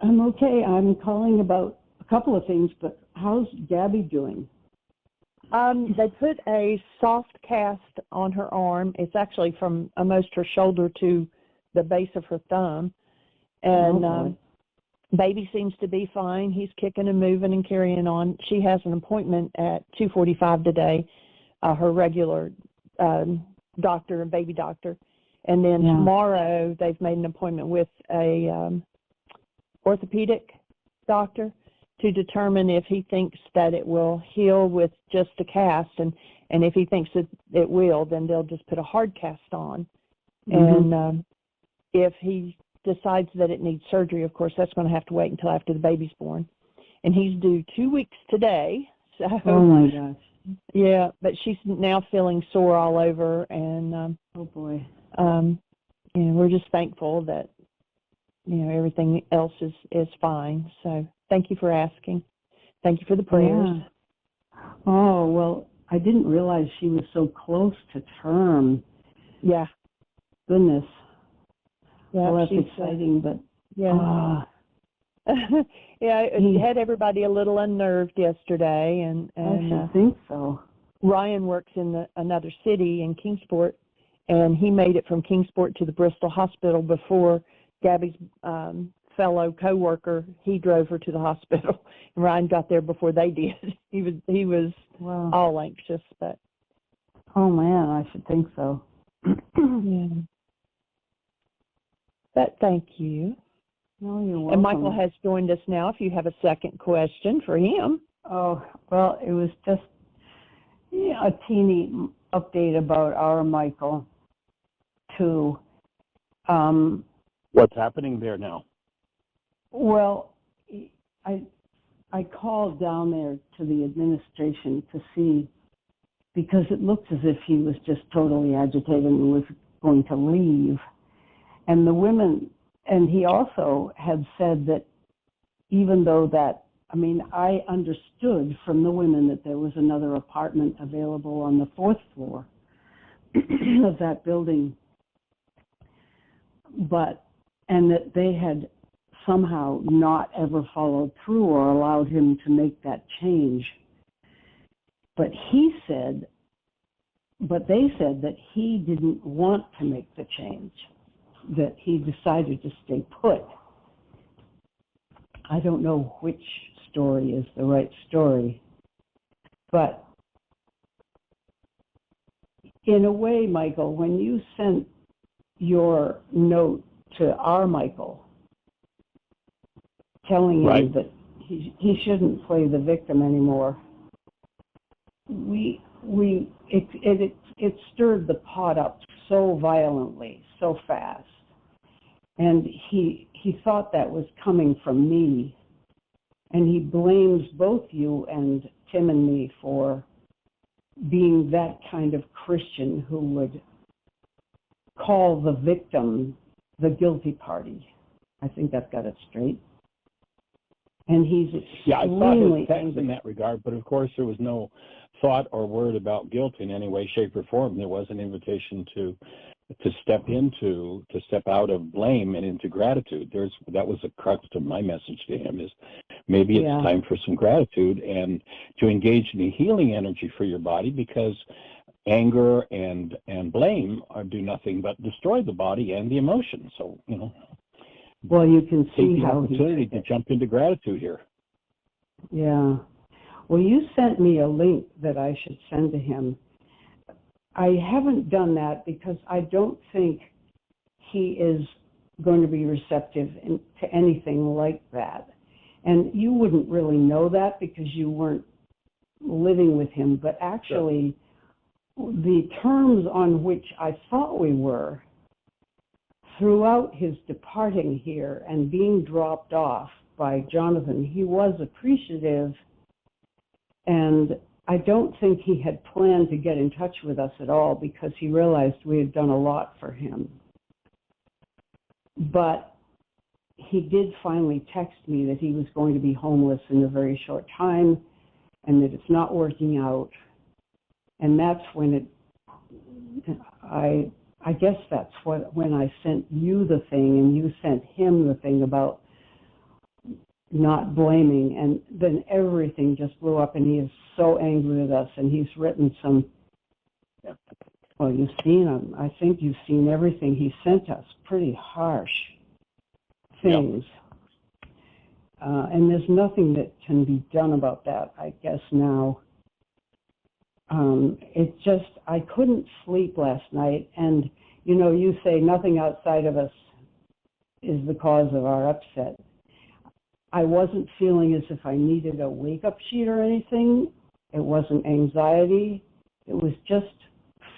I'm okay. I'm calling about a couple of things, but how's Gabby doing? They put a soft cast on her arm. It's actually from almost her shoulder to the base of her thumb. And baby seems to be fine. He's kicking and moving and carrying on. She has an appointment at 2:45 today, her regular doctor, baby doctor. And then tomorrow they've made an appointment with a orthopedic doctor to determine if he thinks that it will heal with just a cast, and if he thinks that it will, then they'll just put a hard cast on. And if he decides that it needs surgery, of course, that's going to have to wait until after the baby's born. And he's due 2 weeks today. So, oh my gosh. Yeah, but she's now feeling sore all over, and oh boy. We're just thankful that everything else is fine. So thank you for asking. Thank you for the prayers. Yeah. Oh, well, I didn't realize she was so close to term. Yeah. Goodness. Yeah, well, that's exciting, but yeah. Yeah, it had everybody a little unnerved yesterday, and I think so. Ryan works in another city in Kingsport, and he made it from Kingsport to the Bristol hospital before Gabby's fellow coworker. He drove her to the hospital, and Ryan got there before they did. He was all anxious, but oh man, I should think so. Yeah. But thank you. No, you're welcome. And Michael has joined us now. If you have a second question for him. Oh, well, it was just a teeny update about our Michael, too. What's happening there now? Well, I called down there to the administration to see, because it looked as if he was just totally agitated and was going to leave. And the women, and he also had said that even though that, I understood from the women that there was another apartment available on the 4th floor of that building, and that they had somehow not ever followed through or allowed him to make that change. But they said that he didn't want to make the change, that he decided to stay put. I don't know which story is the right story, but in a way, Michael, when you sent your note to our Michael telling him that he shouldn't play the victim anymore, it stirred the pot up so violently, so fast. And he thought that was coming from me. And he blames both you and Tim and me for being that kind of Christian who would call the victim the guilty party. I think I've got it straight. And he's extremely I saw his text in that regard, but of course there was no thought or word about guilt in any way, shape, or form. There was an invitation to step out of blame and into gratitude. That was the crux of my message to him, is maybe it's time for some gratitude and to engage in the healing energy for your body, because anger and blame do nothing but destroy the body and the emotion. So, well, you can see take the how opportunity to jump into gratitude here. Yeah. Well, you sent me a link that I should send to him. I haven't done that because I don't think he is going to be receptive to anything like that. And you wouldn't really know that because you weren't living with him. But actually, the terms on which I thought we were, throughout his departing here and being dropped off by Jonathan, he was appreciative, and I don't think he had planned to get in touch with us at all because he realized we had done a lot for him. But he did finally text me that he was going to be homeless in a very short time and that it's not working out. And that's when I guess that's when I sent you the thing and you sent him the thing about not blaming, and then everything just blew up, and he is so angry with us, and he's written some, well, you've seen him. I think you've seen everything he sent us, pretty harsh things. And there's nothing that can be done about that, I guess, now. It just, I couldn't sleep last night, and, you know, you say nothing outside of us is the cause of our upset. I wasn't feeling as if I needed a wake-up sheet or anything. It wasn't anxiety. It was just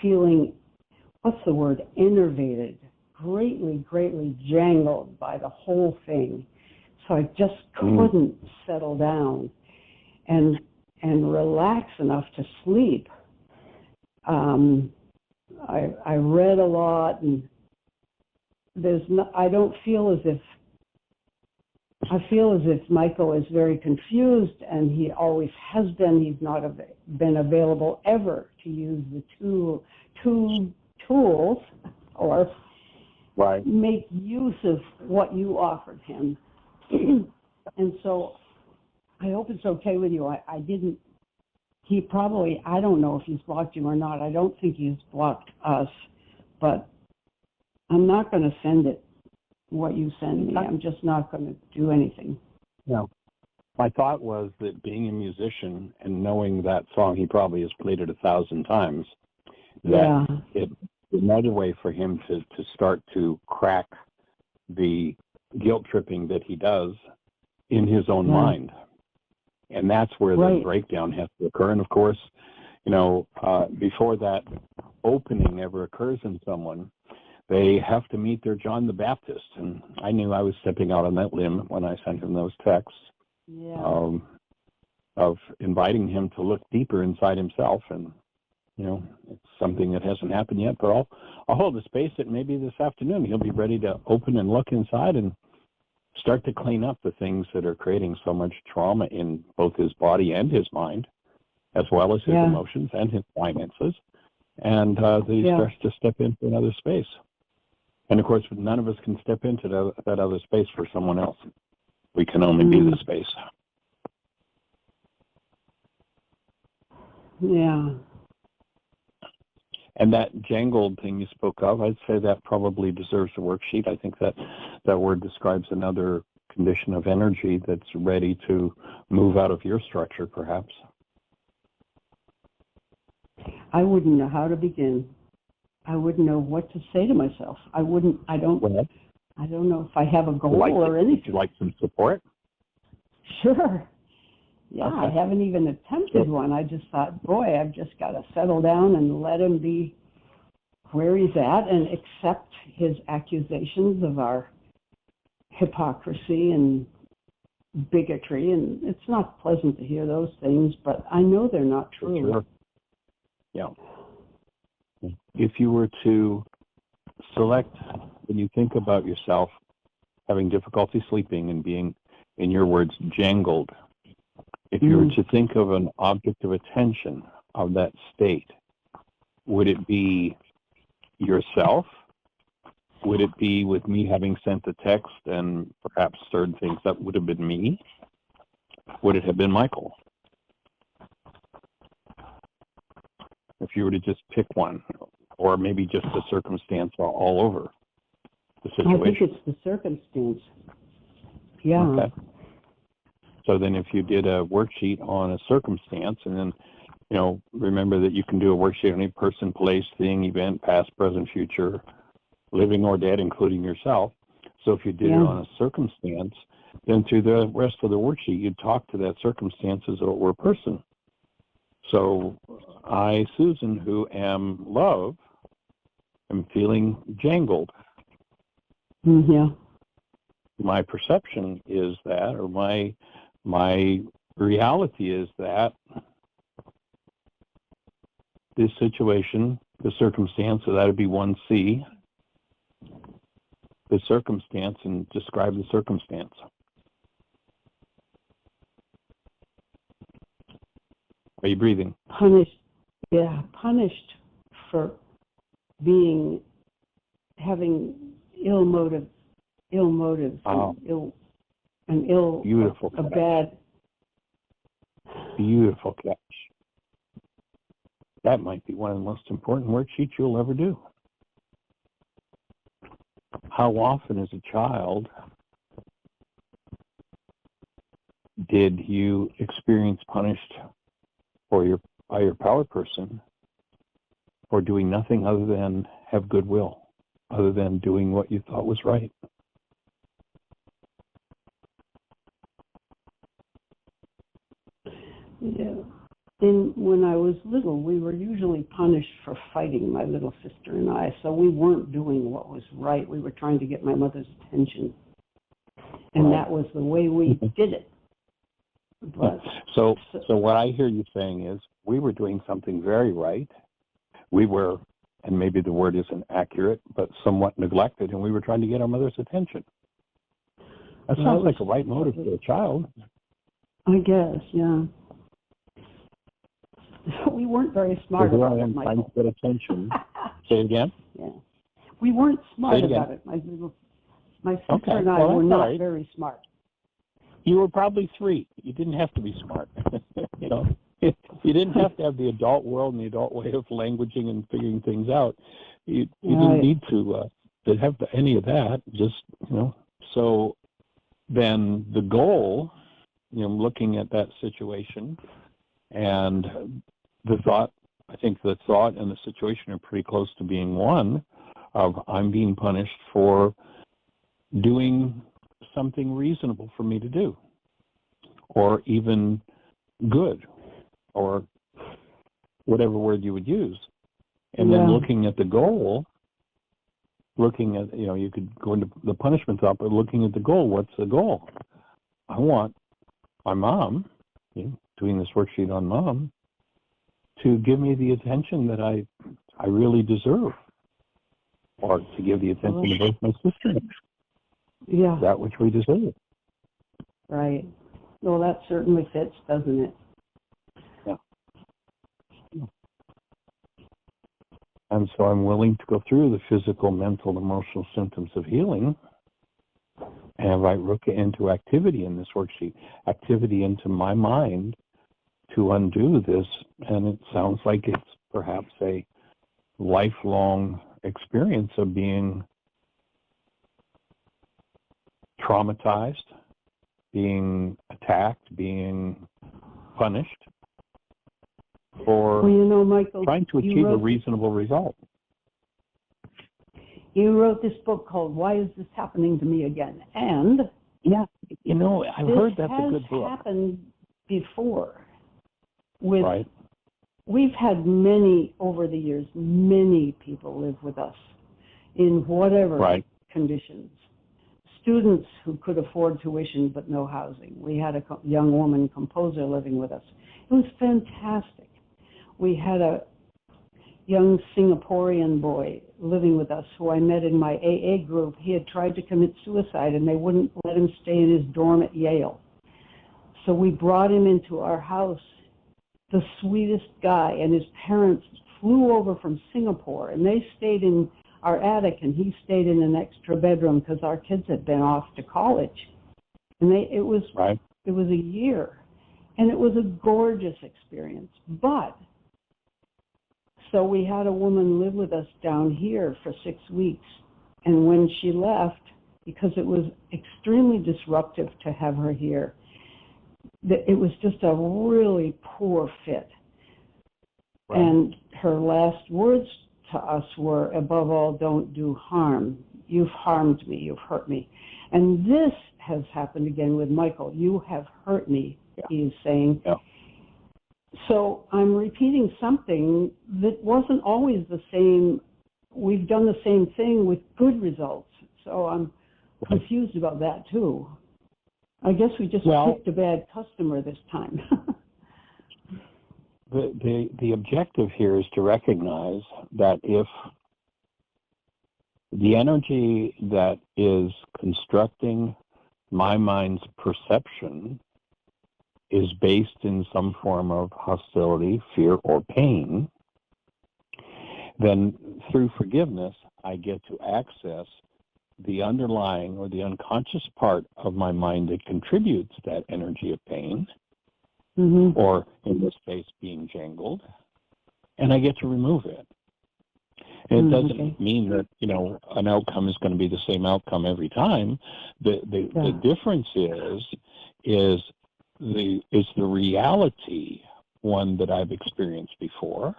feeling, what's the word, enervated, greatly jangled by the whole thing. So I just couldn't settle down and relax enough to sleep. I read a lot, and I don't feel as if, I feel as if Michael is very confused, and he always has been. He's not been available ever to use the two tools or make use of what you offered him. And so I hope it's okay with you. I didn't, he probably, I don't know if he's blocked you or not. I don't think he's blocked us, but I'm not going to send it, what you send me. I'm just not going to do anything. No. My thought was that being a musician and knowing that song, he probably has played it 1,000 times, that it's another way for him to start to crack the guilt tripping that he does in his own mind. And that's where the breakdown has to occur. And of course, you know, before that opening ever occurs in someone, they have to meet their John the Baptist. And I knew I was stepping out on that limb when I sent him those texts of inviting him to look deeper inside himself. And, you know, it's something that hasn't happened yet, but I'll hold the space that maybe this afternoon he'll be ready to open and look inside and start to clean up the things that are creating so much trauma in both his body and his mind, as well as his emotions and his finances. And that he starts to step into another space. And of course, none of us can step into that other space for someone else. We can only be the space. Yeah. And that jangled thing you spoke of, I'd say that probably deserves a worksheet. I think that word describes another condition of energy that's ready to move out of your structure, perhaps. I wouldn't know how to begin. I wouldn't know what to say to myself. I don't know if I have a goal or anything. Would you like some support? Sure. Yeah, okay. I haven't even attempted one. I just thought, boy, I've just got to settle down and let him be where he's at and accept his accusations of our hypocrisy and bigotry. And it's not pleasant to hear those things, but I know they're not true. Sure. Yeah. If you were to select, when you think about yourself having difficulty sleeping and being, in your words, jangled, if you were to think of an object of attention of that state, would it be yourself? Would it be with me having sent the text and perhaps stirred things that would have been me? Would it have been Michael? If you were to just pick one, or maybe just the circumstance all over the situation. I think it's the circumstance. Yeah. Okay. So then if you did a worksheet on a circumstance, and then, you know, remember that you can do a worksheet on any person, place, thing, event, past, present, future, living or dead, including yourself. So if you did it on a circumstance, then through the rest of the worksheet, you'd talk to that circumstance as though it were a person. So I, Susan, who am love, am feeling jangled. Yeah. My perception is that, or my reality is that this situation, the circumstance, so that would be 1C, the circumstance, and describe the circumstance. Are you breathing? Punished for having ill motives, and an ill, Beautiful a catch. bad. Beautiful catch. That might be one of the most important worksheets you'll ever do. How often as a child did you experience punished by your power person for doing nothing other than have goodwill, other than doing what you thought was right? Yeah. And when I was little, we were usually punished for fighting, my little sister and I. So we weren't doing what was right. We were trying to get my mother's attention. And that was the way we did it. But, so what I hear you saying is we were doing something very right. We were, and maybe the word isn't accurate, but somewhat neglected, and we were trying to get our mother's attention. That sounds like a right motive for a child. I guess, yeah. We weren't very smart about it, Michael. Trying to get attention. Say it again? Yeah. We weren't smart about it. My sister and I were not very smart. You were probably 3. You didn't have to be smart. You know, you didn't have to have the adult world and the adult way of languaging and figuring things out. You didn't need to have any of that. Just, you know. So then the goal, you know, looking at that situation and the thought, I think the thought and the situation are pretty close to being one of I'm being punished for doing something reasonable for me to do, or even good, or whatever word you would use. And then looking at the goal, looking at, you know, you could go into the punishment thought, but looking at the goal, what's the goal? I want my mom, you know, doing this worksheet on mom, to give me the attention that I really deserve, or to give the attention to both my sisters. Yeah. That which we deserve. Right. Well, that certainly fits, doesn't it? Yeah. And so I'm willing to go through the physical, mental, emotional symptoms of healing and invite Ruka into activity in this worksheet, activity into my mind to undo this. And it sounds like it's perhaps a lifelong experience of being traumatized, being attacked, being punished for Michael, trying to achieve a reasonable result. You wrote this book called Why Is This Happening to Me Again? And yeah, you know, I've heard that's a good book. This has happened before. With right. We've had many, over the years, many people live with us in whatever conditions. Students who could afford tuition but no housing. We had a young woman composer living with us. It was fantastic. We had a young Singaporean boy living with us who I met in my AA group. He had tried to commit suicide and they wouldn't let him stay in his dorm at Yale. So we brought him into our house, the sweetest guy, and his parents flew over from Singapore and they stayed in our attic, and he stayed in an extra bedroom because our kids had been off to college. And it was a year, and it was a gorgeous experience. But so we had a woman live with us down here for 6 weeks, and when she left, because it was extremely disruptive to have her here, it was just a really poor fit. And her last words to us were, above all, don't do harm. You've harmed me. You've hurt me. And this has happened again with Michael. You have hurt me, he is saying. Yeah. So I'm repeating something that wasn't always the same. We've done the same thing with good results. So I'm confused about that, too. I guess we just picked a bad customer this time. The objective here is to recognize that if the energy that is constructing my mind's perception is based in some form of hostility, fear, or pain, then through forgiveness, I get to access the underlying or the unconscious part of my mind that contributes that energy of pain, or in this case, being jangled, and I get to remove it. And it doesn't mean that, you know, an outcome is going to be the same outcome every time. The difference is the reality one that I've experienced before.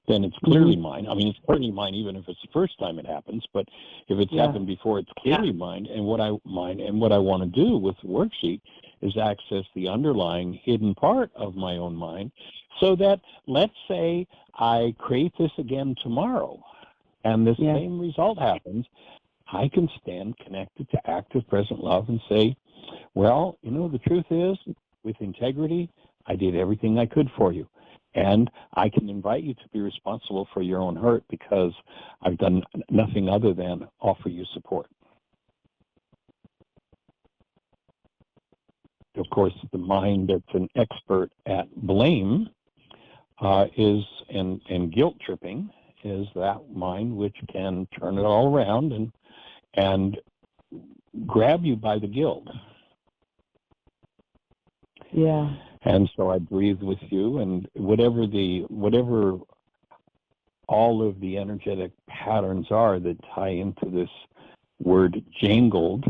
Then it's clearly mine. I mean, it's clearly mine even if it's the first time it happens. But if it's happened before, it's clearly mine. And what I want to do with the worksheet is access the underlying hidden part of my own mind, so that, let's say I create this again tomorrow, and the same result happens, I can stand connected to active present love and say, well, you know, the truth is, with integrity, I did everything I could for you. And I can invite you to be responsible for your own hurt because I've done nothing other than offer you support. Of course, the mind that's an expert at blame and guilt tripping is that mind which can turn it all around and grab you by the guilt. Yeah. And so I breathe with you, and whatever all of the energetic patterns are that tie into this word jangled,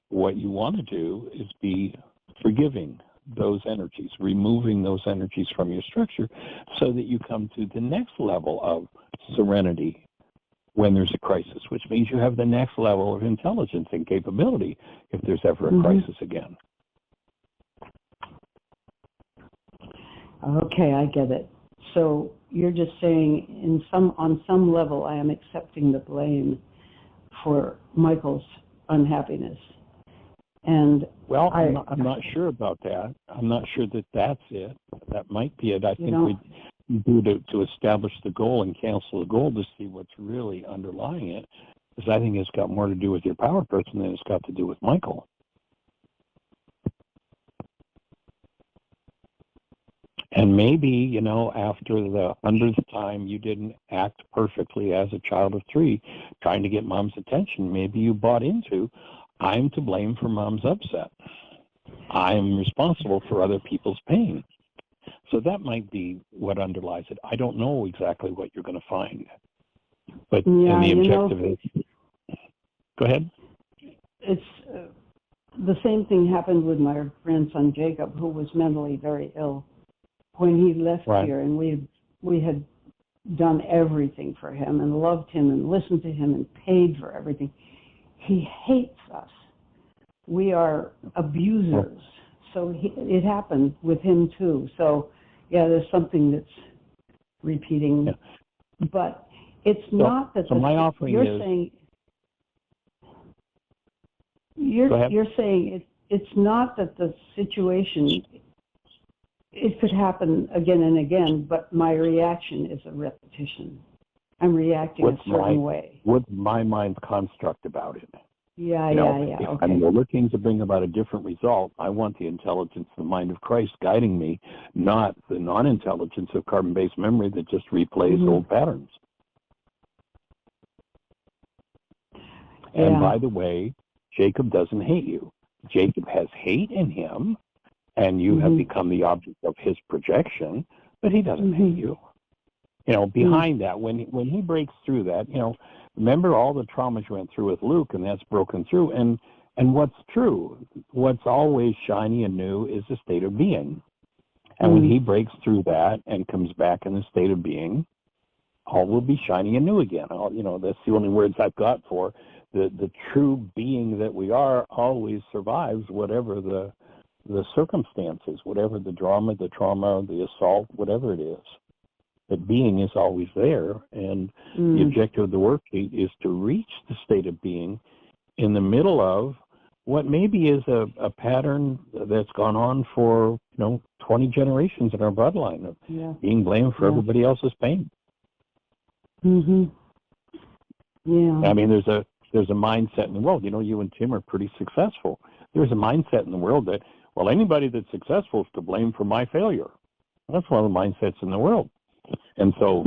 what you want to do is be forgiving those energies, removing those energies from your structure so that you come to the next level of serenity when there's a crisis, which means you have the next level of intelligence and capability if there's ever a crisis again. Okay, I get it. So you're just saying on some level I am accepting the blame for Michael's unhappiness. And well, I'm not sure about that. I'm not sure that that's it. That might be it. I think we do to establish the goal and cancel the goal to see what's really underlying it, because I think it's got more to do with your power person than it's got to do with Michael. And maybe, you know, after the 100th time you didn't act perfectly as a child of 3, trying to get Mom's attention, maybe you bought into, I'm to blame for Mom's upset. I'm responsible for other people's pain. So that might be what underlies it. I don't know exactly what you're going to find. But in the objective is... Go ahead. It's the same thing happened with my grandson Jacob, who was mentally very ill. When he left here, and we had done everything for him and loved him and listened to him and paid for everything, he hates us. We are abusers. So it happened with him too. So yeah, there's something that's repeating. Yeah. But it's not that my offering you're is, saying you're saying it's not that the situation, it could happen again and again, but my reaction is a repetition. I'm reacting a certain way. What's my mind's construct about it? Yeah. If I'm looking to bring about a different result, I want the intelligence, the mind of Christ guiding me, not the non-intelligence of carbon-based memory that just replays old patterns. And by the way, Jacob doesn't hate you. Jacob has hate in him, and you have become the object of his projection, but he doesn't hate you. You know, behind that, when he breaks through that, you know, remember all the traumas you went through with Luke, and that's broken through. And what's true, what's always shiny and new is the state of being. And when he breaks through that and comes back in the state of being, all will be shiny and new again. You know, that's the only words I've got for the true being that we are. Always survives whatever the circumstances, whatever the drama, the trauma, the assault, whatever it is. That being is always there, and the objective of the worksheet is to reach the state of being in the middle of what maybe is a pattern that's gone on for 20 generations in our bloodline of being blamed for everybody else's pain. Yeah. I mean, there's a mindset in the world. You know, you and Tim are pretty successful. There's a mindset in the world that, well, anybody that's successful is to blame for my failure. That's one of the mindsets in the world. And so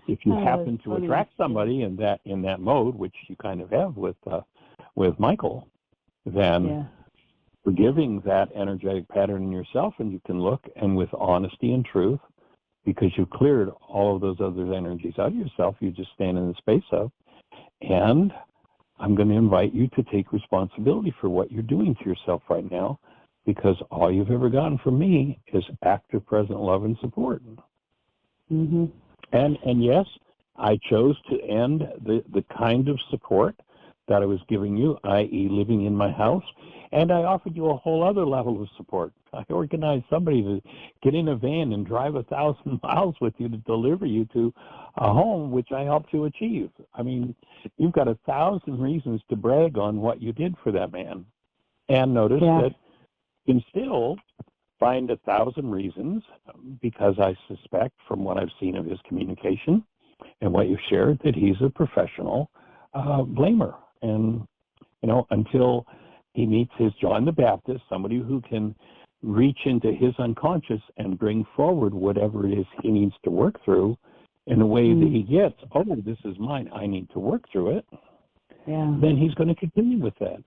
if you happen to attract somebody in that mode, which you kind of have with Michael, then forgiving that energetic pattern in yourself, and you can look and with honesty and truth, because you cleared all of those other energies out of yourself, you just stand in the space of, and I'm going to invite you to take responsibility for what you're doing to yourself right now, because all you've ever gotten from me is active, present love and support. Mm-hmm. And yes, I chose to end the kind of support that I was giving you, i.e. living in my house, and I offered you a whole other level of support. I organized somebody to get in a van and drive 1,000 miles with you to deliver you to a home, which I helped you achieve. I mean, you've got 1,000 reasons to brag on what you did for that man. And notice that you can still find 1,000 reasons, because I suspect from what I've seen of his communication and what you shared that he's a professional blamer. And, you know, until he meets his John the Baptist, somebody who can reach into his unconscious and bring forward whatever it is he needs to work through in a way that he gets, oh, this is mine, I need to work through it, then he's going to continue with that.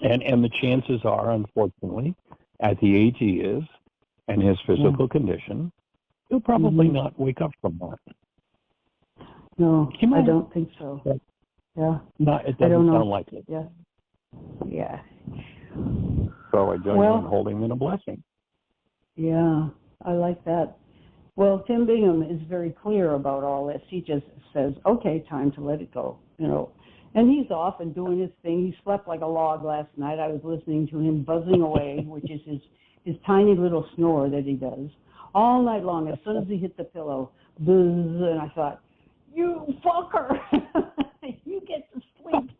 And the chances are, unfortunately, at the age he is and his physical condition, he'll probably not wake up from that. No, I don't think so. It doesn't sound like it. Yeah. So I join you in holding in a blessing. Yeah, I like that. Well, Tim Bingham is very clear about all this. He just says, okay, time to let it go, you know. And he's off and doing his thing. He slept like a log last night. I was listening to him buzzing away, which is his tiny little snore that he does all night long. As soon as he hit the pillow, buzz, and I thought, you fucker, you get to sleep.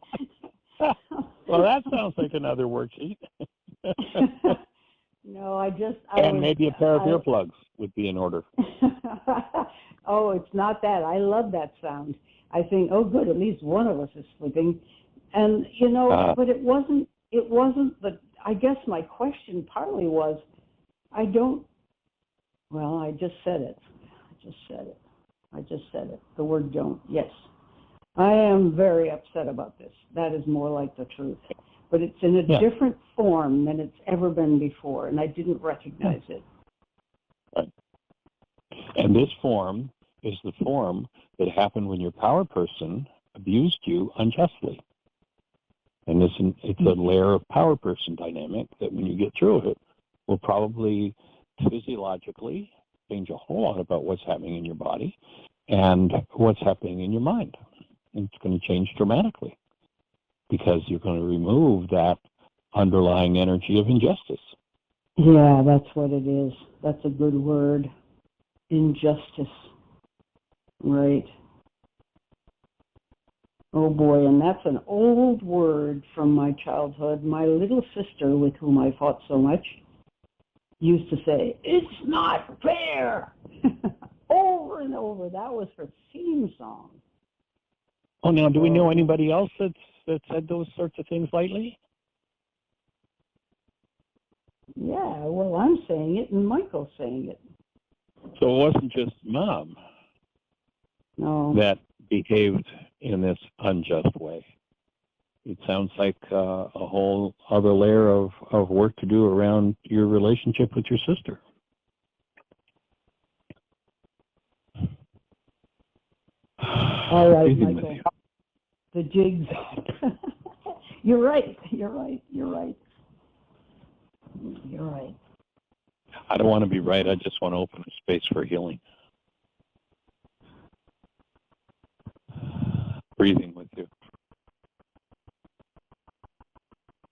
Well, that sounds like another worksheet. No, maybe a pair of earplugs would be in order. Oh, it's not that. I love that sound. I think, oh, good, at least one of us is sleeping. And, you know, but it wasn't, I guess my question partly was, I just said it. The word don't, yes. I am very upset about this. That is more like the truth. But it's in a different form than it's ever been before, and I didn't recognize it. Right. And this form is the form that happened when your power person abused you unjustly. And it's a layer of power person dynamic that when you get through it, will probably physiologically change a whole lot about what's happening in your body and what's happening in your mind. And it's going to change dramatically because you're going to remove that underlying energy of injustice. Yeah, that's what it is. That's a good word. Injustice. Right. Oh boy, and that's an old word from my childhood. My little sister, with whom I fought so much, used to say, "It's not fair," over and over. That was her theme song. Oh, now, do we know anybody else that's said those sorts of things lately? Yeah, well, I'm saying it, and Michael's saying it. So it wasn't just Mom that behaved in this unjust way. It sounds like a whole other layer of work to do around your relationship with your sister. All right, Michael. The jig's up. You're right. I don't want to be right. I just want to open a space for healing. Breathing with you.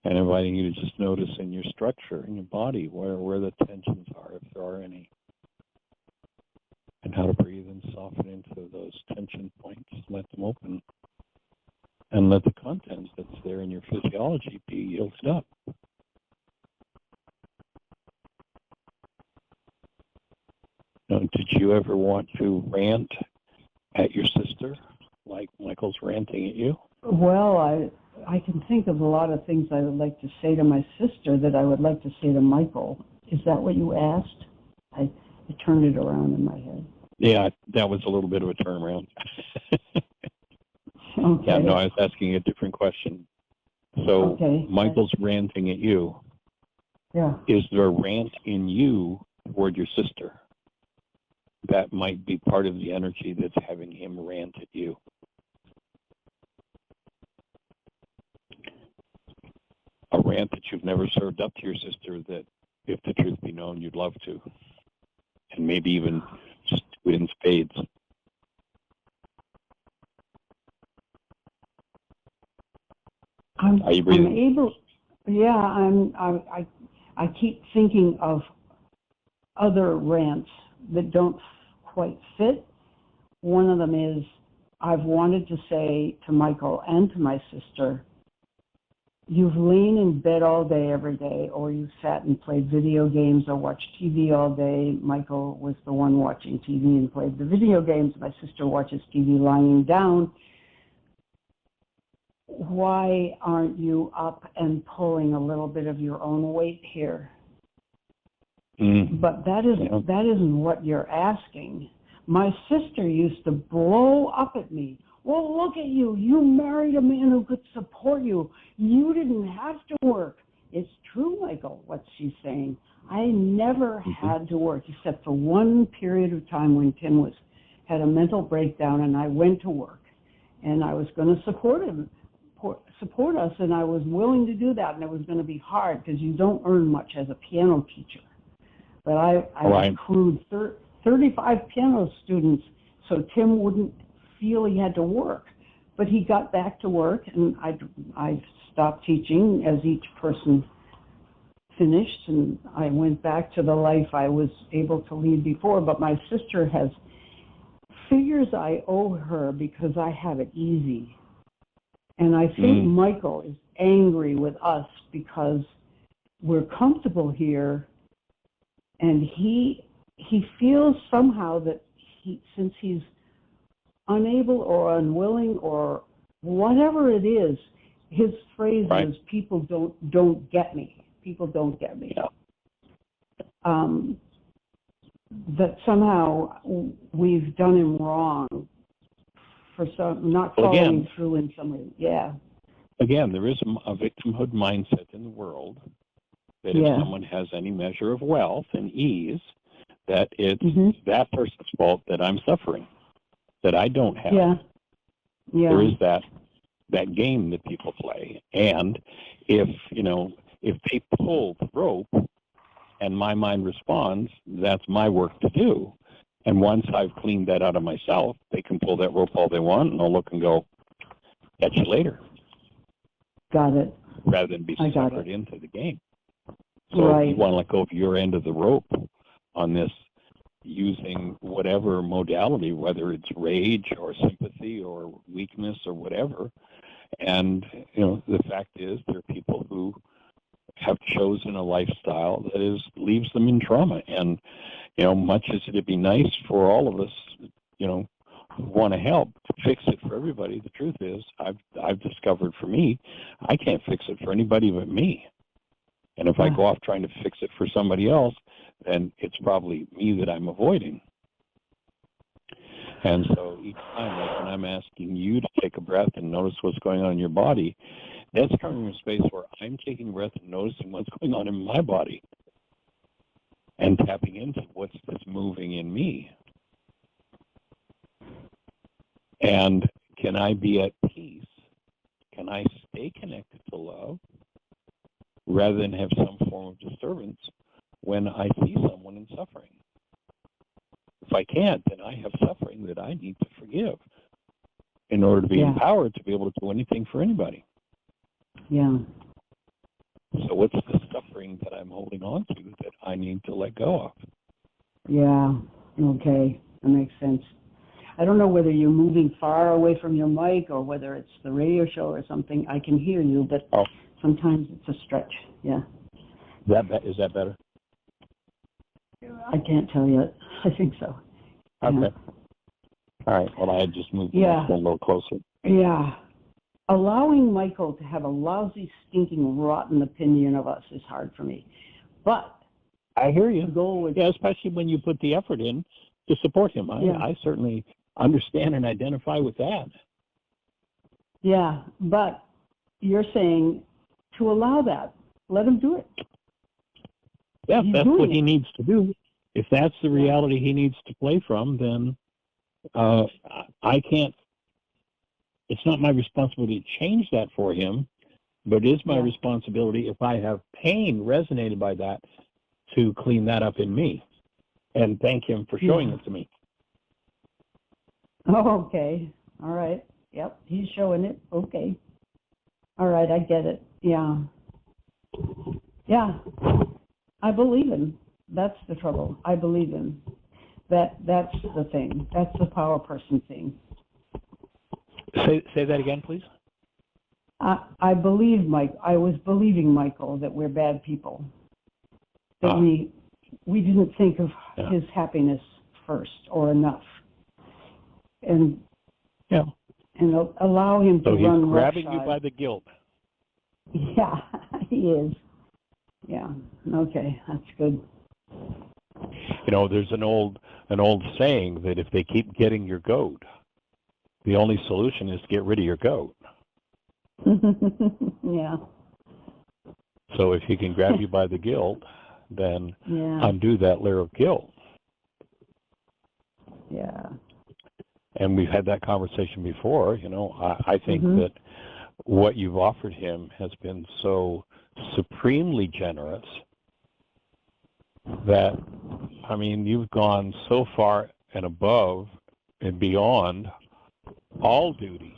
And inviting you to just notice in your structure, in your body, where the tensions are, if there are any. And how to breathe and soften into those tension points. Let them open. And let the contents that's there in your physiology be lifted up. Now, did you ever want to rant at your sister like Michael's ranting at you? Well, I can think of a lot of things I would like to say to my sister that I would like to say to Michael. Is that what you asked? I turned it around in my head. Yeah, that was a little bit of a turnaround. Okay. Yeah, no, I was asking a different question. So Okay. Michael's ranting at you. Yeah. Is there a rant in you toward your sister? That might be part of the energy that's having him rant at you. A rant that you've never served up to your sister that, if the truth be known, you'd love to. And maybe even just do it in spades. Are you breathing? I'm able. Yeah, I keep thinking of other rants that don't quite fit. One of them is, I've wanted to say to Michael and to my sister, you've lain in bed all day every day, or you've sat and played video games or watched TV all day. Michael was the one watching TV and played the video games. My sister watches TV lying down. Why aren't you up and pulling a little bit of your own weight here? But that isn't what you're asking. My sister used to blow up at me. Well, look at you. You married a man who could support you. You didn't have to work. It's true, Michael, what she's saying. I never had to work, except for one period of time when Tim had a mental breakdown, and I went to work. And I was going to support us, and I was willing to do that, and it was going to be hard because you don't earn much as a piano teacher. But I accrued 35 piano students, so Tim wouldn't feel he had to work. But he got back to work, and I stopped teaching as each person finished, and I went back to the life I was able to lead before. But my sister figures I owe her because I have it easy. And I think Michael is angry with us because we're comfortable here, and he feels somehow that since he's unable or unwilling or whatever it is, his phrase is, people don't get me. People don't get me. Yeah. That somehow we've done him wrong for not following through in some way. Yeah. Again, there is a victimhood mindset in the world that if someone has any measure of wealth and ease, that it's that person's fault that I'm suffering, that I don't have. Yeah. There is that game that people play. And if they pull the rope and my mind responds, that's my work to do. And once I've cleaned that out of myself, they can pull that rope all they want, and I'll look and go, catch you later. Got it. Rather than be suckered into the game. So if you want to let go of your end of the rope on this, using whatever modality, whether it's rage or sympathy or weakness or whatever. And, the fact is there are people who have chosen a lifestyle that leaves them in trauma. And, much as it'd be nice for all of us, who want to help to fix it for everybody, the truth is I've discovered for me, I can't fix it for anybody but me. And if I go off trying to fix it for somebody else, then it's probably me that I'm avoiding. And so each time, like when I'm asking you to take a breath and notice what's going on in your body, that's coming from a space where I'm taking a breath and noticing what's going on in my body and tapping into what's moving in me. And can I be at peace? Can I stay connected to love rather than have some form of disturbance when I see someone in suffering? If I can't, then I have suffering that I need to forgive in order to be empowered to be able to do anything for anybody. Yeah. So what's the suffering that I'm holding on to that I need to let go of? Yeah. Okay. That makes sense. I don't know whether you're moving far away from your mic or whether it's the radio show or something. I can hear you, but sometimes it's a stretch. Yeah. Is that better? I can't tell yet. I think so. Okay. Yeah. All right. Well, I had just moved the next one a little closer. Yeah. Allowing Michael to have a lousy, stinking, rotten opinion of us is hard for me. But I hear you. the goal is, especially when you put the effort in to support him. Yeah. I certainly understand and identify with that. Yeah, but you're saying to allow that. Let him do it. Yeah, He's that's doing what it. he needs to do. If that's the reality he needs to play from, then I can't. It's not my responsibility to change that for him, but it is my responsibility, if I have pain resonated by that, to clean that up in me and thank him for showing it to me. Oh, okay. All right. Yep, he's showing it. Okay. All right, I get it. Yeah. Yeah. I believe him. That's the trouble. I believe him. That's the thing. That's the power person thing. Say that again, please. I believe I was believing Michael that we're bad people. That we didn't think of his happiness first or enough. And allow him to run roughshod. So he's grabbing you by the guilt. Yeah, he is. Yeah. Okay, that's good. You know, there's an old saying that if they keep getting your goat, the only solution is to get rid of your goat. Yeah. So if he can grab you by the guilt, then undo that layer of guilt. Yeah. And we've had that conversation before. You know, I think that what you've offered him has been so supremely generous that, I mean, you've gone so far and above and beyond all duty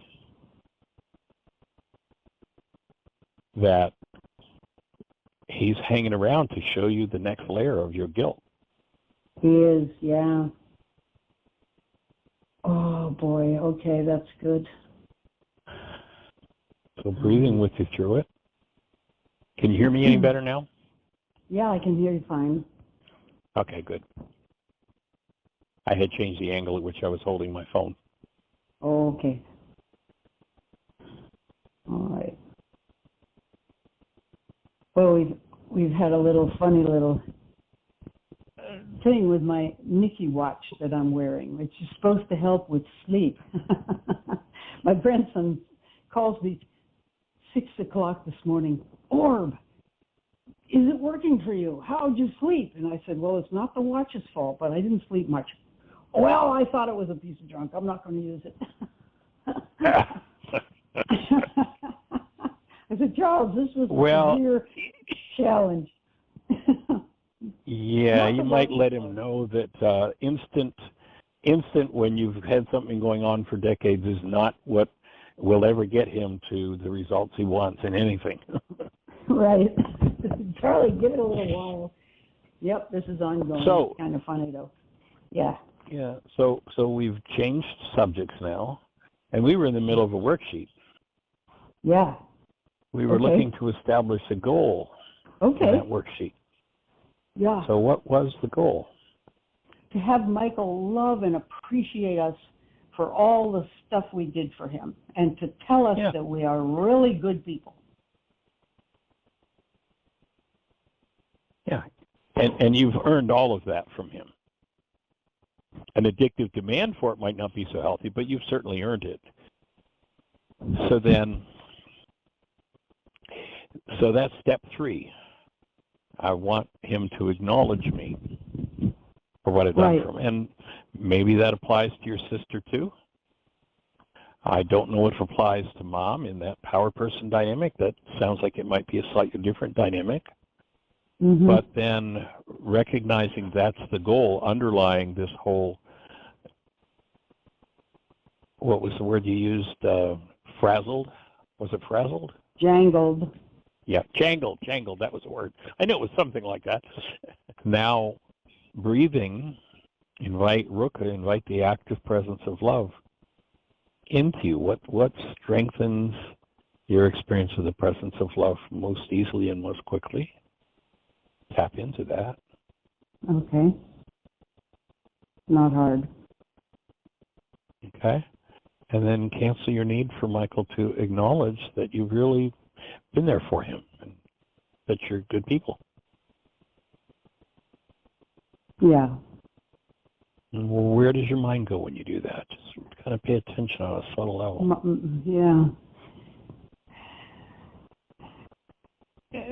that he's hanging around to show you the next layer of your guilt. He is, yeah. Oh, boy. Okay, that's good. So breathing with you through it. Can you hear me any better now? Yeah, I can hear you fine. Okay, good. I had changed the angle at which I was holding my phone. Okay. All right. Well, we've had a little funny little thing with my Nikki watch that I'm wearing, which is supposed to help with sleep. My grandson calls me 6 o'clock this morning. Orb, is it working for you? How'd you sleep? And I said, well, it's not the watch's fault, but I didn't sleep much. Well, I thought it was a piece of junk. I'm not going to use it. I said, Charles, this was a severe challenge. Yeah, you might let him know that instant when you've had something going on for decades is not what will ever get him to the results he wants in anything. Right. Charlie, give it a little while. Yep, this is ongoing. So, it's kind of funny, though. Yeah. Yeah, so we've changed subjects now, and we were in the middle of a worksheet. Yeah. We were looking to establish a goal in that worksheet. Yeah. So what was the goal? To have Michael love and appreciate us for all the stuff we did for him, and to tell us that we are really good people. Yeah, and you've earned all of that from him. An addictive demand for it might not be so healthy, but you've certainly earned it. So that's step 3. I want him to acknowledge me for what I've done for him. And maybe that applies to your sister too. I don't know if it applies to Mom in that power person dynamic. That sounds like it might be a slightly different dynamic. But then recognizing that's the goal underlying this whole, what was the word you used? Frazzled? Was it frazzled? Jangled. Yeah, jangled, that was the word. I knew it was something like that. Now, breathing, invite the active presence of love into you. What strengthens your experience of the presence of love most easily and most quickly? Tap into that. Okay. Not hard. Okay. And then cancel your need for Michael to acknowledge that you've really been there for him and that you're good people. Yeah. Well, where does your mind go when you do that? Just kind of pay attention on a subtle level. Yeah.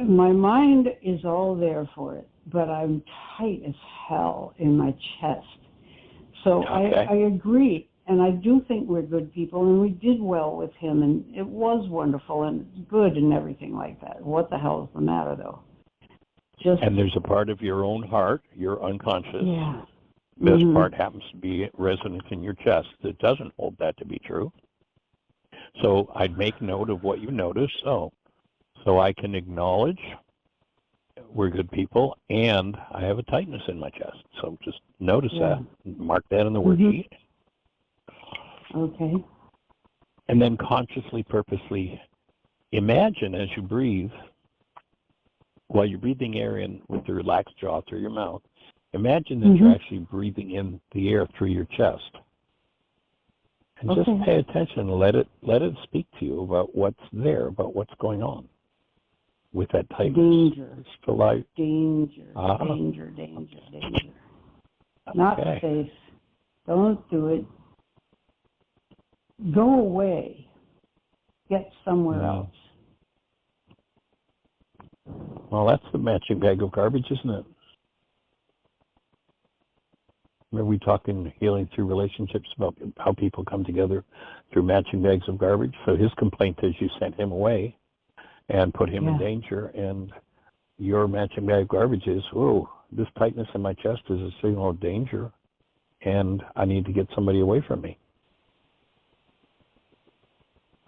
My mind is all there for it, but I'm tight as hell in my chest. So Okay. I agree, and I do think we're good people, and we did well with him, and it was wonderful and good and everything like that. What the hell is the matter, though? And there's a part of your own heart, your unconscious. Yeah. This part happens to be resonant in your chest that doesn't hold that to be true. So I'd make note of what you notice, so I can acknowledge we're good people, and I have a tightness in my chest. So just notice that, mark that in the worksheet. Okay. And then consciously, purposely imagine as you breathe, while you're breathing air in with the relaxed jaw through your mouth, imagine that you're actually breathing in the air through your chest. And just pay attention and let it speak to you about what's there, about what's going on with that tightness. Danger. Danger. Not safe. Don't do it. Go away. Get somewhere else. Well, that's the matching bag of garbage, isn't it? Remember we talked in Healing Through Relationships about how people come together through matching bags of garbage? So his complaint is you sent him away and put him in danger, and your matching bag of garbage is, whoa, this tightness in my chest is a signal of danger, and I need to get somebody away from me.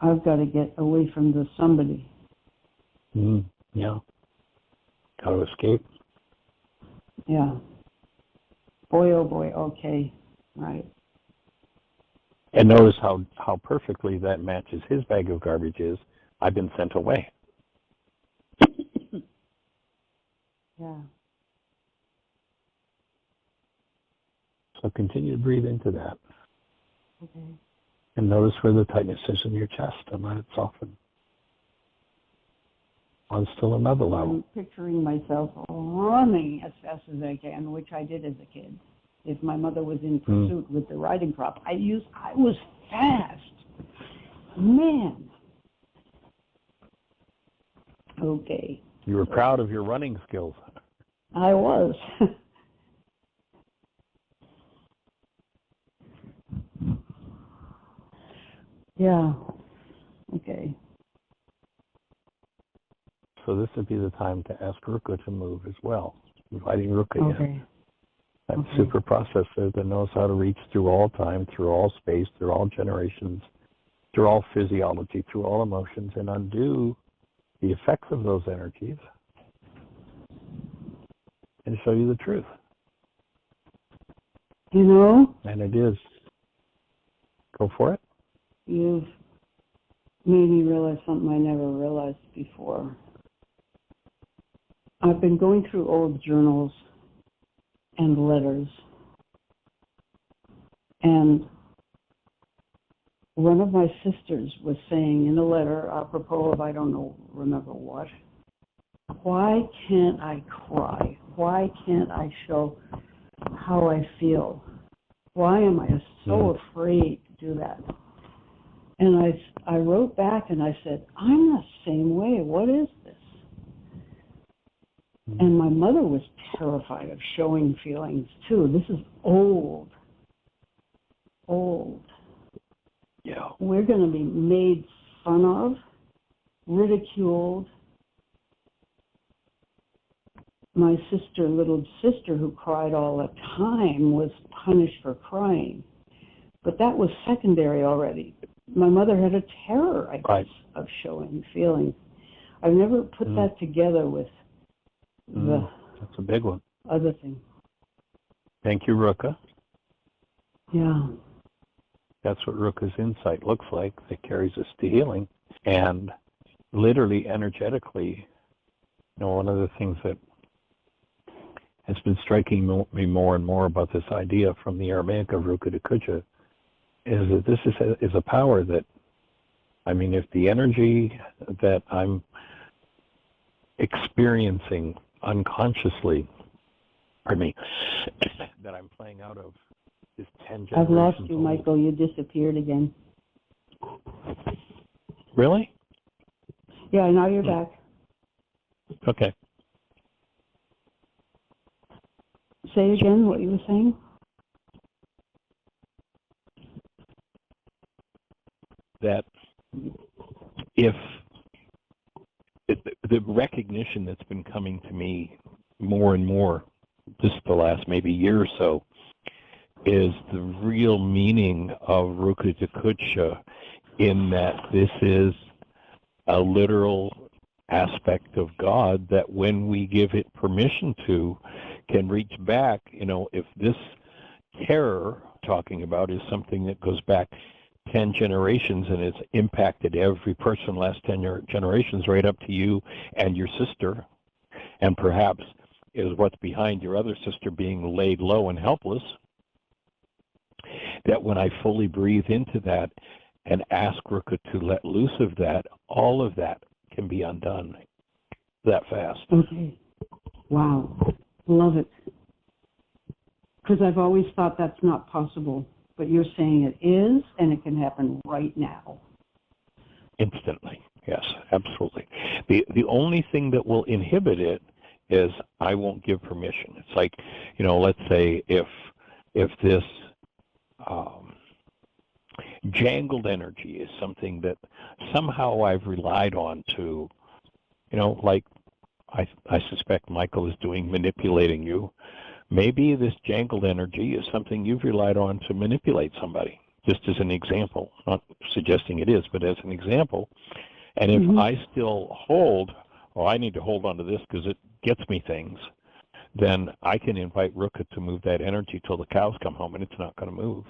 I've got to get away from the somebody. Yeah. Got to escape. Yeah. Boy, oh boy, okay. Right. And notice how perfectly that matches his bag of garbage is, I've been sent away. Yeah. So continue to breathe into that. Okay. And notice where the tightness is in your chest and let it soften. On still another level. I'm picturing myself running as fast as I can, which I did as a kid. If my mother was in pursuit with the riding crop, I was fast. Man. Okay. You were proud of your running skills. I was. Yeah. Okay. So this would be the time to ask Ruka to move as well. Inviting Ruka in. That super processor that knows how to reach through all time, through all space, through all generations, through all physiology, through all emotions, and undo the effects of those energies and show you the truth. You know? And it is. Go for it. You've made me realize something I never realized before. I've been going through old journals and letters, and one of my sisters was saying in a letter, apropos of remember what, why can't I cry? Why can't I show how I feel? Why am I so afraid to do that? And I wrote back and I said, I'm the same way. What is this? And my mother was terrified of showing feelings, too. This is old. Yeah. We're going to be made fun of, ridiculed. My little sister, who cried all the time, was punished for crying. But that was secondary already. My mother had a terror, I guess, of showing feelings. I've never put that together with that's a big one. Other thing. Thank you, Ruka. Yeah. That's what Ruka's insight looks like. That carries us to healing. And literally, energetically, one of the things that has been striking me more and more about this idea from the Aramaic of Ruka to Kuja is that this is a power that, if the energy that I'm experiencing unconsciously, that I'm playing out of, is 10 I've lost generations you, old. Michael. You disappeared again. Really? Yeah, now you're back. Okay. Say again what you were saying. That if the recognition that's been coming to me more and more just the last maybe year or so is the real meaning of Rukudakucha, in that this is a literal aspect of God that when we give it permission to, can reach back. If this terror talking about is something that goes back 10 generations and it's impacted every person last 10 generations right up to you and your sister, and perhaps is what's behind your other sister being laid low and helpless, that when I fully breathe into that and ask Ruka to let loose of that, all of that can be undone that fast. Okay. Wow. Love it. Because I've always thought that's not possible. But you're saying it is, and it can happen right now. Instantly. Yes, absolutely. The only thing that will inhibit it is I won't give permission. It's like, let's say if this jangled energy is something that somehow I've relied on to, like I suspect Michael is doing, manipulating you. Maybe this jangled energy is something you've relied on to manipulate somebody, just as an example. Not suggesting it is, but as an example. And if I still hold, I need to hold on to this because it gets me things, then I can invite Ruka to move that energy till the cows come home, and it's not going to move.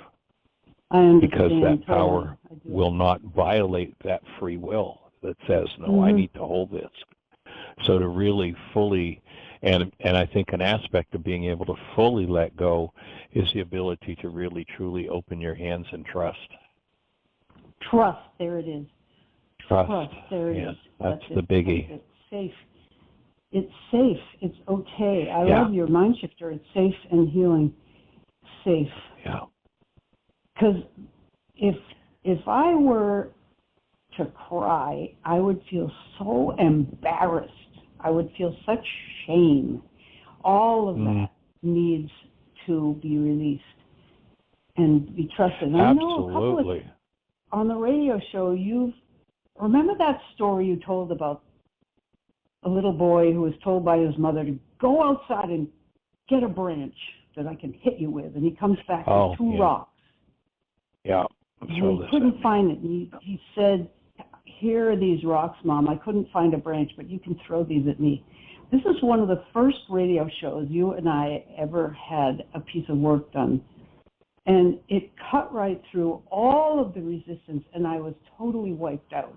I understand. Because that power will not violate that free will that says, no, I need to hold this. So to really fully, and I think an aspect of being able to fully let go is the ability to really, truly open your hands and trust. Trust, there it is. Trust, there it is. That's the biggie. It's safe. It's safe. It's okay. I love your mind shifter. It's safe and healing. Safe. Yeah. Because if I were to cry, I would feel so embarrassed. I would feel such shame. All of that needs to be released and be trusted. And I know a couple of, on the radio show, remember that story you told about a little boy who was told by his mother to go outside and get a branch that I can hit you with, and he comes back with two rocks. Yeah. And he couldn't find it. And he said, here are these rocks, Mom. I couldn't find a branch, but you can throw these at me. This is one of the first radio shows you and I ever had a piece of work done. And it cut right through all of the resistance, and I was totally wiped out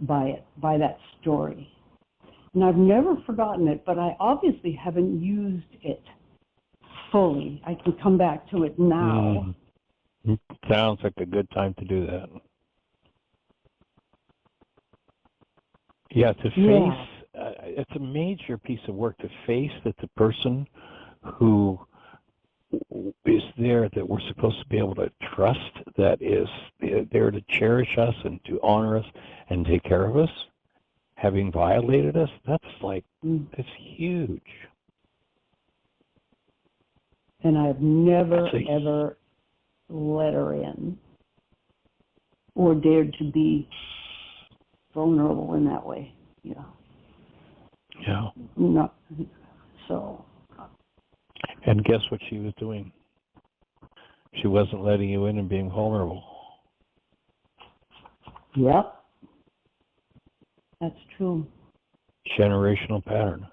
by it, by that story. And I've never forgotten it, but I obviously haven't used it fully. I can come back to it now. Sounds like a good time to do that. Yeah, to face, it's a major piece of work to face that the person who is there that we're supposed to be able to trust, that is there to cherish us and to honor us and take care of us, having violated us, that's it's huge. And I've never, ever let her in or dared to be vulnerable in that way. Yeah. Not so. And guess what she was doing? She wasn't letting you in and being vulnerable. Yep. That's true. Generational pattern.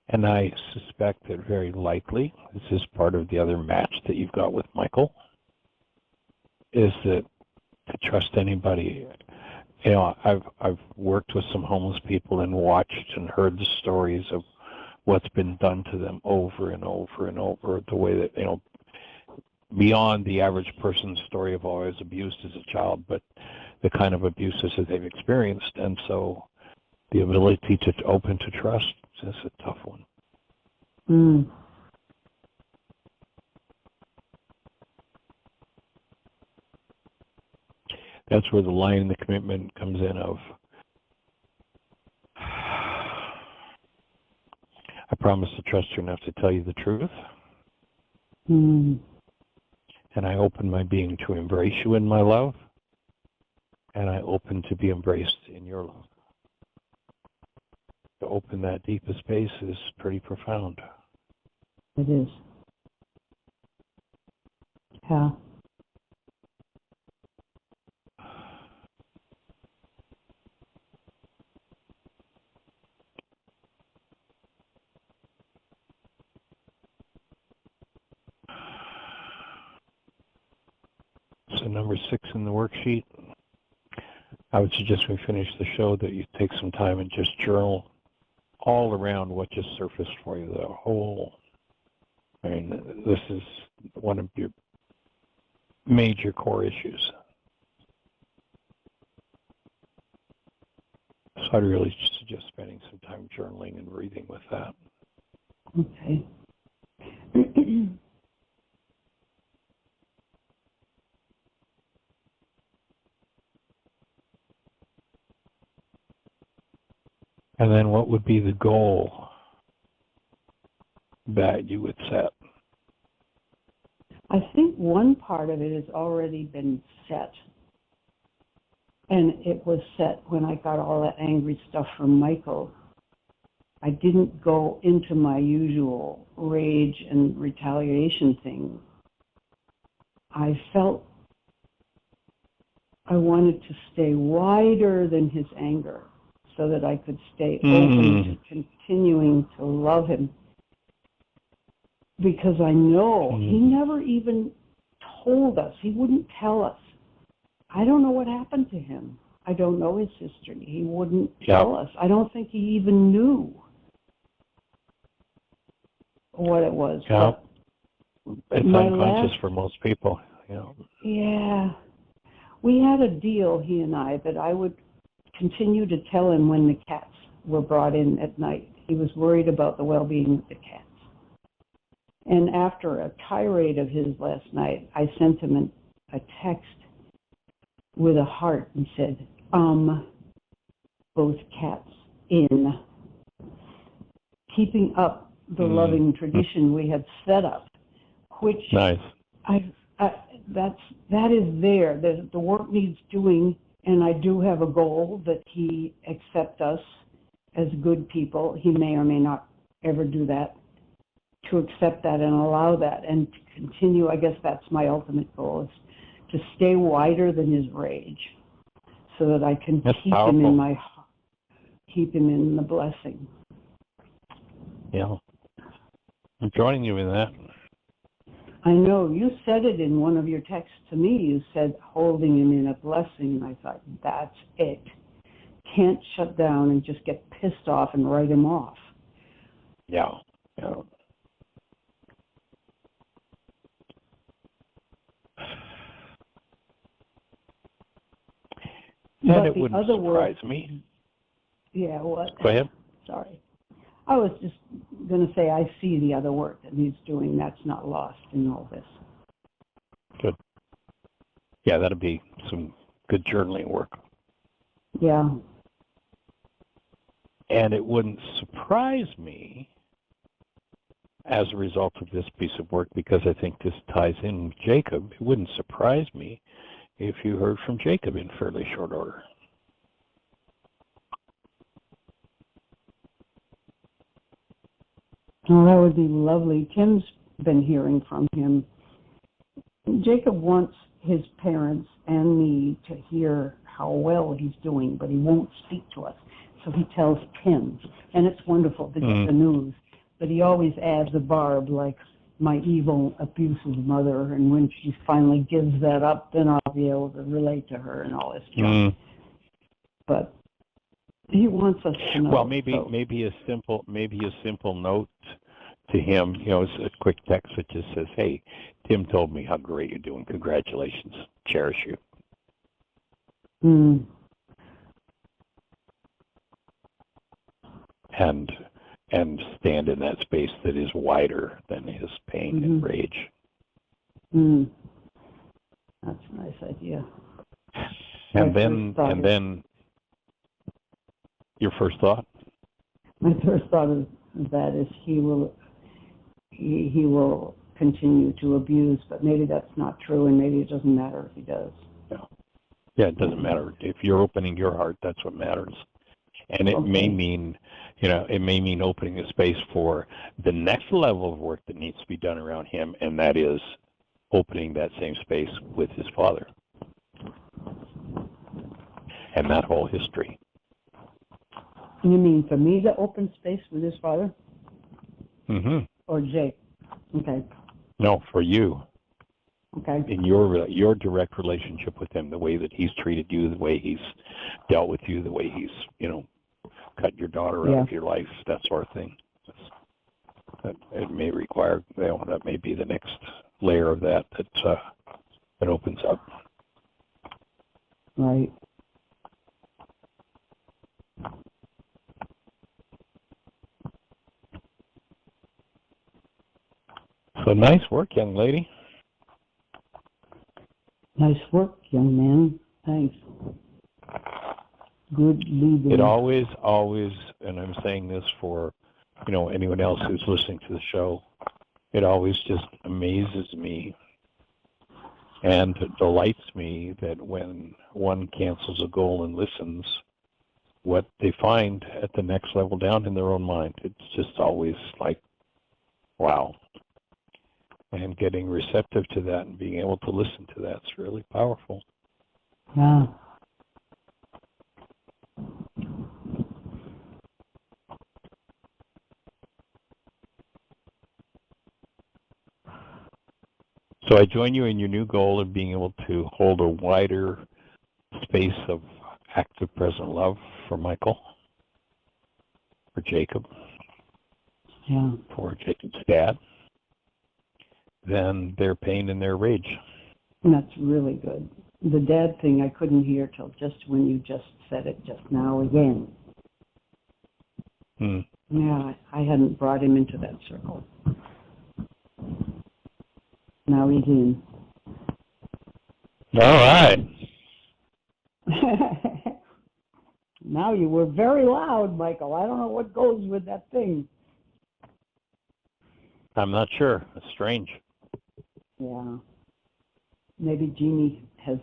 And I suspect that very likely, this is part of the other match that you've got with Michael, is that to trust anybody. I've worked with some homeless people and watched and heard the stories of what's been done to them over and over and over, the way that, beyond the average person's story of always abused as a child, but the kind of abuses that they've experienced. And so the ability to open to trust is a tough one. Mm. That's where the line in the commitment comes in of, I promise to trust you enough to tell you the truth. Mm. And I open my being to embrace you in my love. And I open to be embraced in your love. To open that deepest space is pretty profound. It is. Yeah. So number 6 in the worksheet, I would suggest when we finish the show that you take some time and just journal all around what just surfaced for you, the whole, this is one of your major core issues. So I'd really suggest spending some time journaling and breathing with that. Okay. And then what would be the goal that you would set? I think one part of it has already been set. And it was set when I got all that angry stuff from Michael. I didn't go into my usual rage and retaliation thing. I felt I wanted to stay wider than his anger so that I could stay open to continuing to love him. Because I know he never even told us. He wouldn't tell us. I don't know what happened to him. I don't know his history. He wouldn't tell us. I don't think he even knew what it was. Yeah. It's unconscious for most people. Yeah. We had a deal, he and I, that I would continue to tell him when the cats were brought in at night. He was worried about the well-being of the cats. And after a tirade of his last night, I sent him a text with a heart and said, both cats in. Keeping up the loving tradition we had set up, which nice. That is there. The work needs doing, and I do have a goal that he accept us as good people. He may or may not ever do that. To accept that and allow that and to continue, I guess that's my ultimate goal, is to stay wider than his rage so that I can keep him in the blessing. Yeah. I'm joining you in that. I know. You said it in one of your texts to me. You said holding him in a blessing, and I thought, that's it. Can't shut down and just get pissed off and write him off. Yeah. And it wouldn't surprise me. Yeah, what? Go ahead. Sorry. I was just going to say I see the other work that he's doing. That's not lost in all this. Good. Yeah, that'd be some good journaling work. Yeah. And it wouldn't surprise me as a result of this piece of work, because I think this ties in with Jacob, it wouldn't surprise me if you heard from Jacob in fairly short order. Oh, that would be lovely. Tim's been hearing from him. Jacob wants his parents and me to hear how well he's doing, but he won't speak to us. So he tells Tim, and it's wonderful to get the news. But he always adds a barb like, my evil, abusive mother, and when she finally gives that up, then I'll be able to relate to her and all this stuff. But He wants us to know. Well, maybe a simple note to him. It's a quick text that just says, "Hey, Tim told me how great you're doing. Congratulations. Cherish you." And stand in that space that is wider than his pain and rage. That's a nice idea. And then your first thought? My first thought is that he will continue to abuse, but maybe that's not true, and maybe it doesn't matter if he does. Yeah, it doesn't matter. If you're opening your heart, that's what matters. And it may mean, opening a space for the next level of work that needs to be done around him, and that is opening that same space with his father. And that whole history. You mean for me to open space with his father? Or Jake? Okay. No, for you. Okay. In your direct relationship with him, the way that he's treated you, the way he's dealt with you, the way he's, cut your daughter out of your life, that sort of thing. It may require, that may be the next layer of that opens up. Right. So nice work, young lady. Nice work, young man. Thanks. Good leading. It always, and I'm saying this for, anyone else who's listening to the show, it always just amazes me and delights me that when one cancels a goal and listens, what they find at the next level down in their own mind. It's just always like, wow. And getting receptive to that and being able to listen to that's really powerful. Yeah. So I join you in your new goal of being able to hold a wider space of active present love for Michael, for Jacob, for Jacob's dad, than their pain and their rage. And that's really good. The dad thing I couldn't hear till just when you just said it just now again. Yeah, I hadn't brought him into that circle. Now he's in. All right. Now you were very loud, Michael. I don't know what goes with that thing. I'm not sure. It's strange. Yeah. Maybe Jeannie has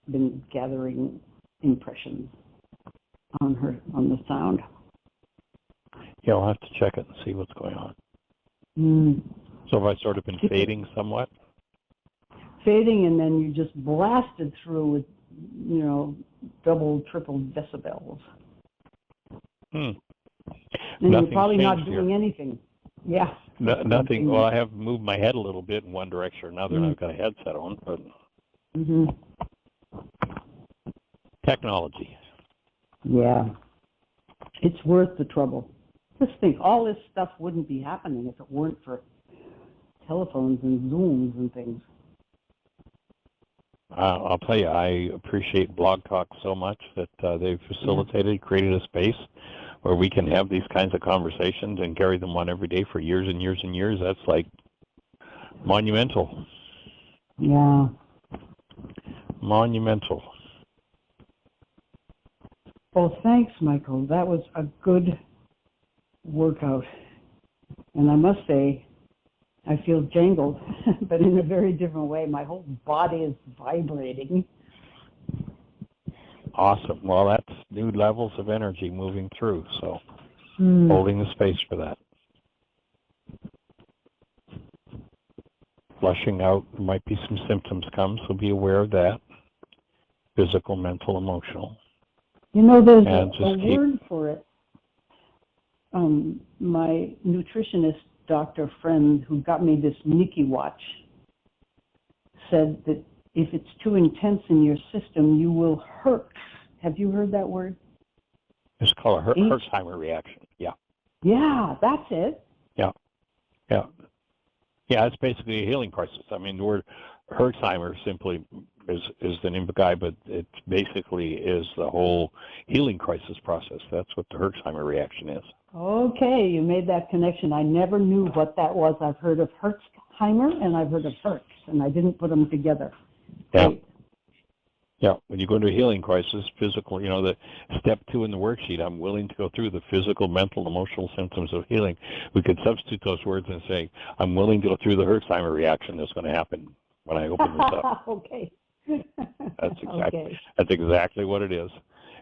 been gathering impressions on the sound. Yeah, I'll have to check it and see what's going on. So have I sort of been fading somewhat? Fading, and then you just blasted through with, double, triple decibels. And you're probably not doing anything. Yeah. Nothing. Well, I have moved my head a little bit in one direction or another, and I've got a headset on, but technology. Yeah. It's worth the trouble. Just think, all this stuff wouldn't be happening if it weren't for telephones and Zooms and things. I'll tell you, I appreciate Blog Talk so much that they've facilitated, created a space where we can have these kinds of conversations and carry them on every day for years and years and years. That's like monumental. Yeah. Monumental. Well, thanks, Michael. That was a good workout. And I must say, I feel jangled, but in a very different way. My whole body is vibrating. Awesome. Well, that's new levels of energy moving through, so holding the space for that. Flushing out, there might be some symptoms come, so be aware of that. Physical, mental, emotional. There's a word for it. My nutritionist doctor friend who got me this Nikki watch said that if it's too intense in your system, you will hurt. Have you heard that word? It's called a Herxheimer reaction. Yeah. Yeah, that's it. Yeah. Yeah. Yeah, it's basically a healing process. I mean, the word Herxheimer simply is the name of the guy, but it basically is the whole healing crisis process. That's what the Herxheimer reaction is. Okay, you made that connection. I never knew what that was. I've heard of Herxheimer and I've heard of Herx, and I didn't put them together. Yeah. Great. Yeah, when you go into a healing crisis, physical, the step 2 in the worksheet, I'm willing to go through the physical, mental, emotional symptoms of healing. We could substitute those words and say, I'm willing to go through the Herxheimer reaction that's going to happen when I open this up. Okay. That's exactly what it is.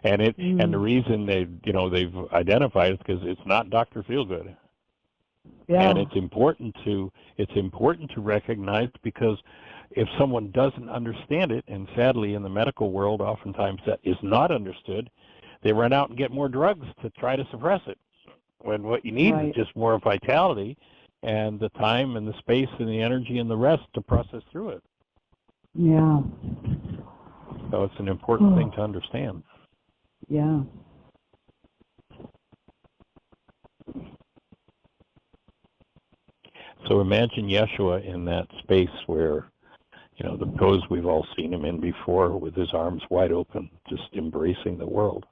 And and the reason they've identified it because it's not Dr. Feelgood. Yeah. And it's important to recognize, because if someone doesn't understand it, and sadly in the medical world oftentimes that is not understood, they run out and get more drugs to try to suppress it. When what you need is just more vitality and the time and the space and the energy and the rest to process through it. Yeah. So it's an important thing to understand. Yeah. So imagine Yeshua in that space where, the pose we've all seen him in before, with his arms wide open, just embracing the world.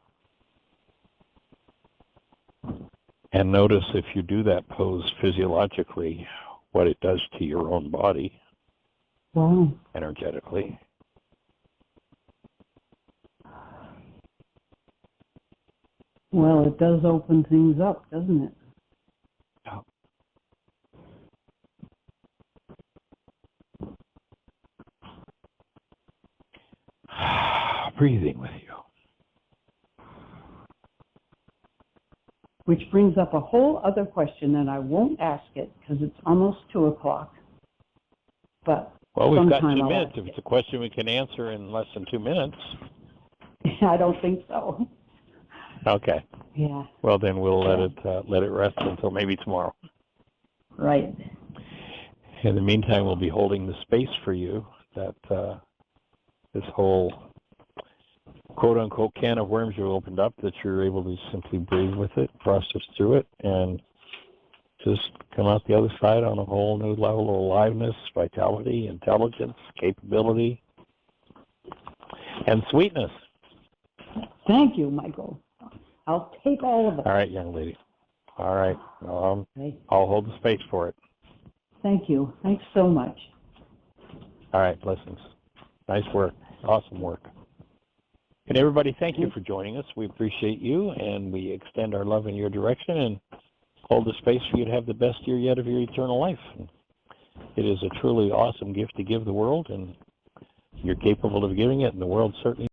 And notice if you do that pose physiologically, what it does to your own body. Wow. Energetically. Well, it does open things up, doesn't it? Yeah. Breathing with you. Which brings up a whole other question, and I won't ask it because it's almost 2:00. But well, we've got 2 I'll minutes. If it's a question we can answer in less than 2 minutes. I don't think so. Okay. Yeah. Well, then we'll let it rest until maybe tomorrow. Right. In the meantime, we'll be holding the space for you that this whole quote-unquote can of worms you opened up, that you're able to simply breathe with it, process through it, and just come out the other side on a whole new level of aliveness, vitality, intelligence, capability, and sweetness. Thank you, Michael. I'll take all of it. All right, young lady. All right. I'll hold the space for it. Thank you. Thanks so much. All right. Blessings. Nice work. Awesome work. And everybody, thank you for joining us. We appreciate you, and we extend our love in your direction and hold the space for you to have the best year yet of your eternal life. It is a truly awesome gift to give the world, and you're capable of giving it, and the world certainly